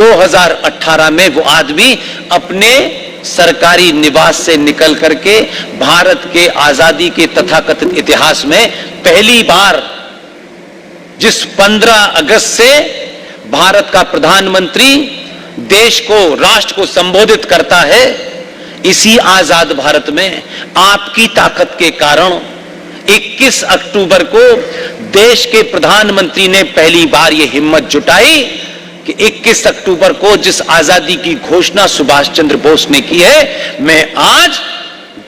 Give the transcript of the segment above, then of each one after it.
2018 में वो आदमी अपने सरकारी निवास से निकल करके भारत के आजादी के तथाकथित इतिहास में पहली बार जिस 15 अगस्त से भारत का प्रधानमंत्री देश को, राष्ट्र को संबोधित करता है, इसी आजाद भारत में आपकी ताकत के कारण 21 अक्टूबर को देश के प्रधानमंत्री ने पहली बार यह हिम्मत जुटाई कि 21 अक्टूबर को जिस आजादी की घोषणा सुभाष चंद्र बोस ने की है, मैं आज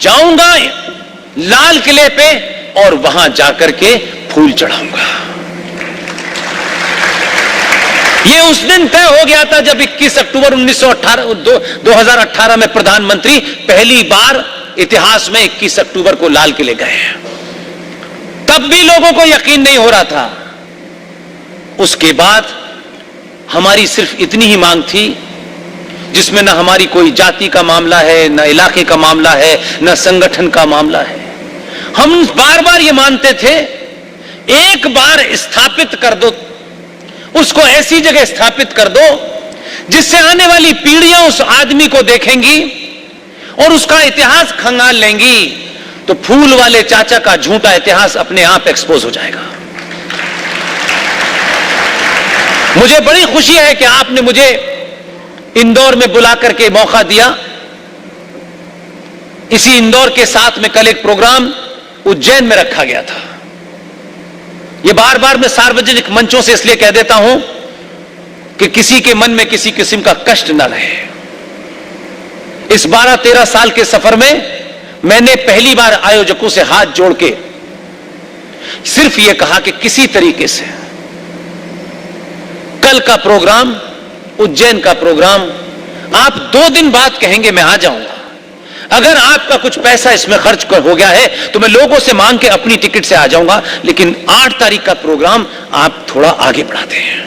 जाऊंगा लाल किले पे और वहां जाकर के फूल चढ़ाऊंगा। यह उस दिन तय हो गया था जब 21 अक्टूबर 2018 में प्रधानमंत्री पहली बार इतिहास में 21 अक्टूबर को लाल किले गए। तब भी लोगों को यकीन नहीं हो रहा था। उसके बाद हमारी सिर्फ इतनी ही मांग थी, जिसमें न हमारी कोई जाति का मामला है, न इलाके का मामला है, न संगठन का मामला है। हम बार बार ये मानते थे, एक बार स्थापित कर दो, उसको ऐसी जगह स्थापित कर दो जिससे आने वाली पीढ़ियां उस आदमी को देखेंगी और उसका इतिहास खंगाल लेंगी, तो फूल वाले चाचा का झूठा इतिहास अपने आप एक्सपोज हो जाएगा। मुझे बड़ी खुशी है कि आपने मुझे इंदौर में बुला करके मौका दिया। इसी इंदौर के साथ में कल एक प्रोग्राम उज्जैन में रखा गया था। यह बार बार मैं सार्वजनिक मंचों से इसलिए कह देता हूं कि किसी के मन में किसी किस्म का कष्ट न रहे। इस 12-13 साल के सफर में मैंने पहली बार आयोजकों से हाथ जोड़ के सिर्फ यह कहा कि किसी तरीके से कल का प्रोग्राम, उज्जैन का प्रोग्राम, आप 2 दिन बाद कहेंगे मैं आ जाऊंगा। अगर आपका कुछ पैसा इसमें खर्च हो गया है तो मैं लोगों से मांग के अपनी टिकट से आ जाऊंगा, लेकिन 8 तारीख का प्रोग्राम आप थोड़ा आगे बढ़ाते हैं।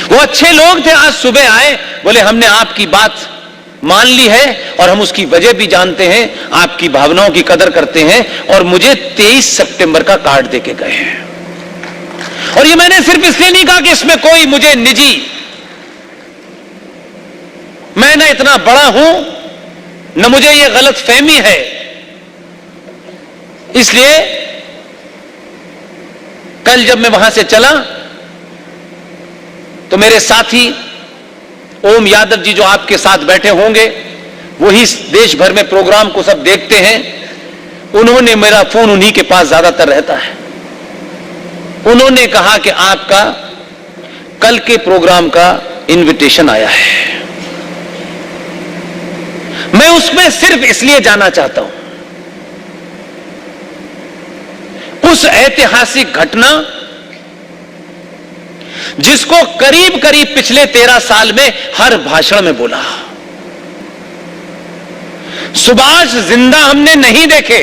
वो अच्छे लोग थे, आज सुबह आए, बोले हमने आपकी बात मान ली है और हम उसकी वजह भी जानते हैं, आपकी भावनाओं की कदर करते हैं, और मुझे 23 सितंबर का कार्ड देके गए हैं। और ये मैंने सिर्फ इसलिए नहीं कहा कि इसमें कोई मुझे निजी, मैं ना इतना बड़ा हूं न मुझे ये गलत फहमी है, इसलिए कल जब मैं वहां से चला तो मेरे साथी ओम यादव जी, जो आपके साथ बैठे होंगे, वही देश भर में प्रोग्राम को सब देखते हैं, उन्होंने, मेरा फोन उन्हीं के पास ज्यादातर रहता है, उन्होंने कहा कि आपका कल के प्रोग्राम का इनविटेशन आया है। मैं उसमें सिर्फ इसलिए जाना चाहता हूं, उस ऐतिहासिक घटना जिसको करीब करीब पिछले 13 साल में हर भाषण में बोला। सुभाष जिंदा हमने नहीं देखे,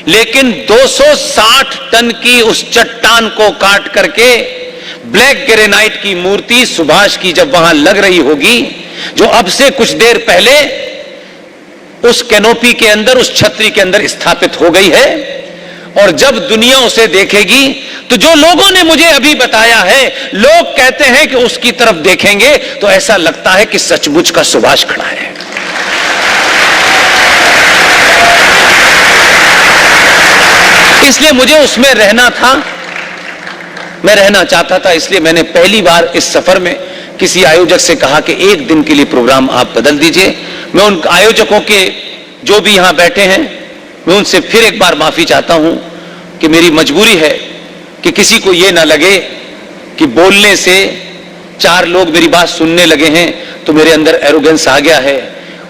लेकिन 260 टन की उस चट्टान को काट करके ब्लैक ग्रेनाइट की मूर्ति सुभाष की जब वहां लग रही होगी, जो अब से कुछ देर पहले उस कैनोपी के अंदर, उस छतरी के अंदर स्थापित हो गई है, और जब दुनिया उसे देखेगी तो जो लोगों ने मुझे अभी बताया है, लोग कहते हैं कि उसकी तरफ देखेंगे तो ऐसा लगता है कि सचमुच का सुभाष खड़ा है। इसलिए मुझे उसमें रहना था, मैं रहना चाहता था, इसलिए मैंने पहली बार इस सफर में किसी आयोजक से कहा कि 1 दिन के लिए प्रोग्राम आप बदल दीजिए। मैं उन आयोजकों के जो भी यहां बैठे हैं, मैं उनसे फिर एक बार माफी चाहता हूं कि मेरी मजबूरी है कि किसी को यह ना लगे कि बोलने से 4 लोग मेरी बात सुनने लगे हैं तो मेरे अंदर एरोगेंस आ गया है,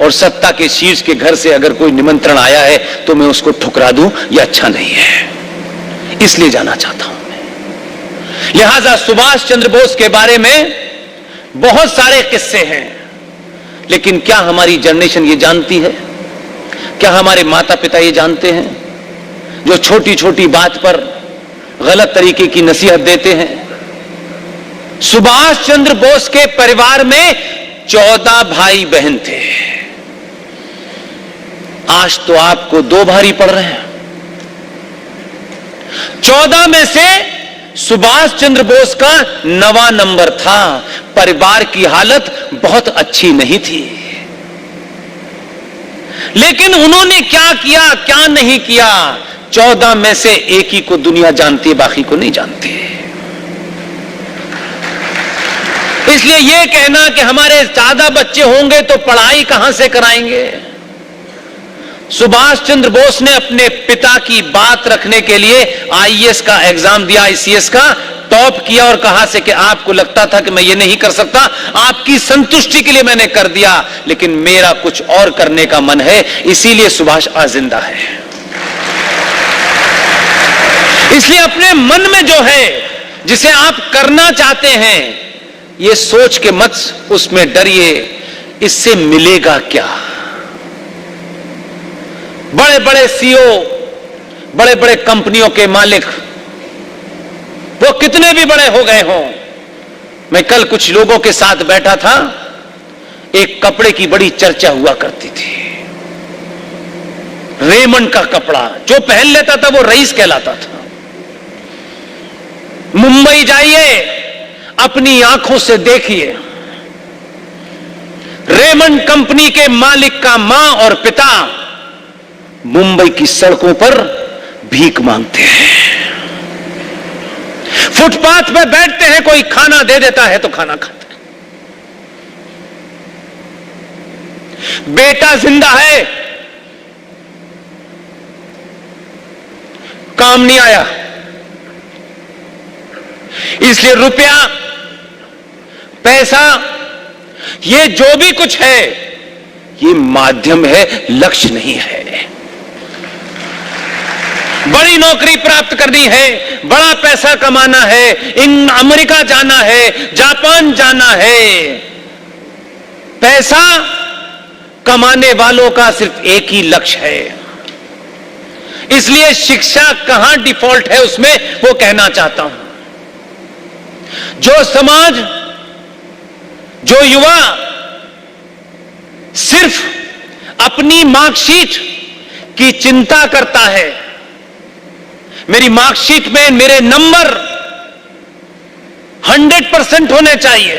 और सत्ता के शीर्ष के घर से अगर कोई निमंत्रण आया है तो मैं उसको ठुकरा दूं, यह अच्छा नहीं है। इसलिए जाना चाहता हूं मैं। लिहाजा सुभाष चंद्र बोस के बारे में बहुत सारे किस्से हैं, लेकिन क्या हमारी जनरेशन ये जानती है? क्या हमारे माता पिता ये जानते हैं, जो छोटी छोटी बात पर गलत तरीके की नसीहत देते हैं? सुभाष चंद्र बोस के परिवार में 14 भाई बहन थे। आज तो आपको 2 भारी पड़ रहे हैं। 14 में से सुभाष चंद्र बोस का 9वां नंबर था। परिवार की हालत बहुत अच्छी नहीं थी, लेकिन उन्होंने क्या किया क्या नहीं किया, 14 में से एक ही को दुनिया जानती है, बाकी को नहीं जानती। इसलिए यह कहना कि हमारे ज्यादा बच्चे होंगे तो पढ़ाई कहां से कराएंगे। सुभाष चंद्र बोस ने अपने पिता की बात रखने के लिए आईएएस का एग्जाम दिया, आईसीएस का, टॉप किया और कहा से कि आपको लगता था कि मैं ये नहीं कर सकता, आपकी संतुष्टि के लिए मैंने कर दिया, लेकिन मेरा कुछ और करने का मन है, इसीलिए सुभाष आज जिंदा है। इसलिए अपने मन में जो है, जिसे आप करना चाहते हैं, ये सोच के मत उसमें डरिए, इससे मिलेगा क्या। बड़े बड़े सीईओ, बड़े बड़े कंपनियों के मालिक, वो कितने भी बड़े हो गए हों, मैं कल कुछ लोगों के साथ बैठा था, एक कपड़े की बड़ी चर्चा हुआ करती थी, रेमंड का कपड़ा, जो पहन लेता था वो रईस कहलाता था। मुंबई जाइए, अपनी आंखों से देखिए, रेमंड कंपनी के मालिक का मां और पिता मुंबई की सड़कों पर भीख मांगते हैं, फुटपाथ पे बैठते हैं, कोई खाना दे देता है तो खाना खाते हैं। बेटा जिंदा है, काम नहीं आया, इसलिए रुपया, पैसा, ये जो भी कुछ है, ये माध्यम है, लक्ष्य नहीं है। बड़ी नौकरी प्राप्त करनी है, बड़ा पैसा कमाना है, अमेरिका जाना है, जापान जाना है। पैसा कमाने वालों का सिर्फ एक ही लक्ष्य है। इसलिए शिक्षा कहां डिफॉल्ट है उसमें वो कहना चाहता हूं। जो समाज, जो युवा सिर्फ अपनी मार्कशीट की चिंता करता है, मेरी मार्कशीट में मेरे नंबर 100% होने चाहिए।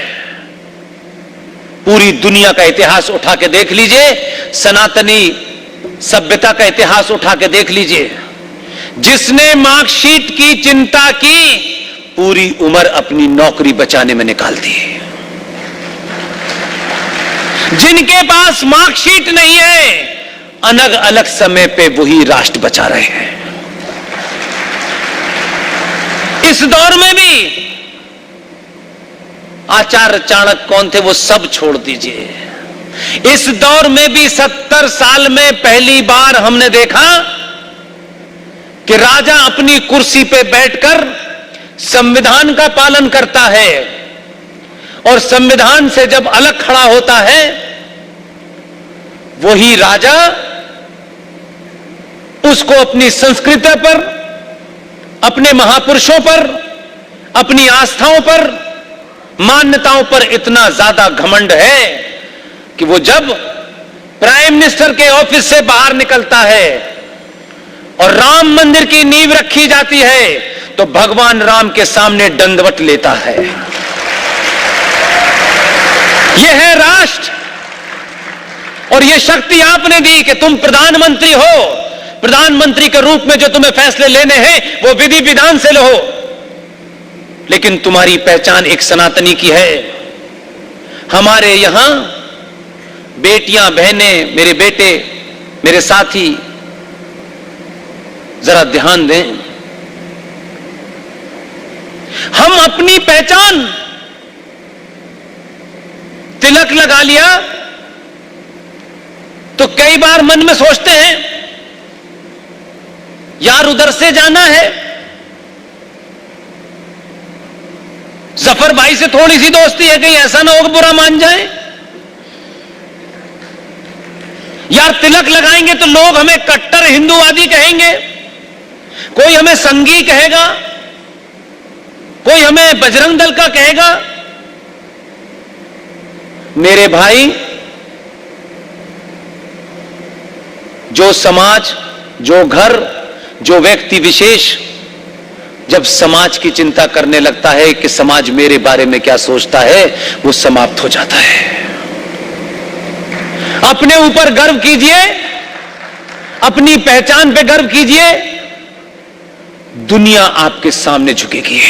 पूरी दुनिया का इतिहास उठा के देख लीजिए, सनातनी सभ्यता का इतिहास उठा के देख लीजिए, जिसने मार्कशीट की चिंता की, पूरी उम्र अपनी नौकरी बचाने में निकाल दी। जिनके पास मार्कशीट नहीं है, अलग अलग समय पे वही राष्ट्र बचा रहे हैं। इस दौर में भी आचार्य चाणक्य कौन थे वो सब छोड़ दीजिए। इस दौर में भी 70 साल में पहली बार हमने देखा कि राजा अपनी कुर्सी पे बैठकर संविधान का पालन करता है, और संविधान से जब अलग खड़ा होता है, वही राजा उसको अपनी संस्कृति पर, अपने महापुरुषों पर, अपनी आस्थाओं पर, मान्यताओं पर इतना ज्यादा घमंड है कि वो जब प्राइम मिनिस्टर के ऑफिस से बाहर निकलता है और राम मंदिर की नींव रखी जाती है, तो भगवान राम के सामने दंडवत लेता है। यह है राष्ट्र, और यह शक्ति आपने दी कि तुम प्रधानमंत्री हो। प्रधानमंत्री के रूप में जो तुम्हें फैसले लेने हैं वो विधि विधान से लो, लेकिन तुम्हारी पहचान एक सनातनी की है। हमारे यहां बेटियां, बहनें, मेरे बेटे, मेरे साथी, जरा ध्यान दें। हम अपनी पहचान, तिलक लगा लिया तो कई बार मन में सोचते हैं यार उधर से जाना है, जफर भाई से थोड़ी सी दोस्ती है, कहीं ऐसा ना हो कि बुरा मान जाए। यार तिलक लगाएंगे तो लोग हमें कट्टर हिंदूवादी कहेंगे, कोई हमें संघी कहेगा, कोई हमें बजरंग दल का कहेगा। मेरे भाई, जो समाज, जो घर, जो व्यक्ति विशेष जब समाज की चिंता करने लगता है कि समाज मेरे बारे में क्या सोचता है, वो समाप्त हो जाता है। अपने ऊपर गर्व कीजिए, अपनी पहचान पे गर्व कीजिए, दुनिया आपके सामने झुकेगी।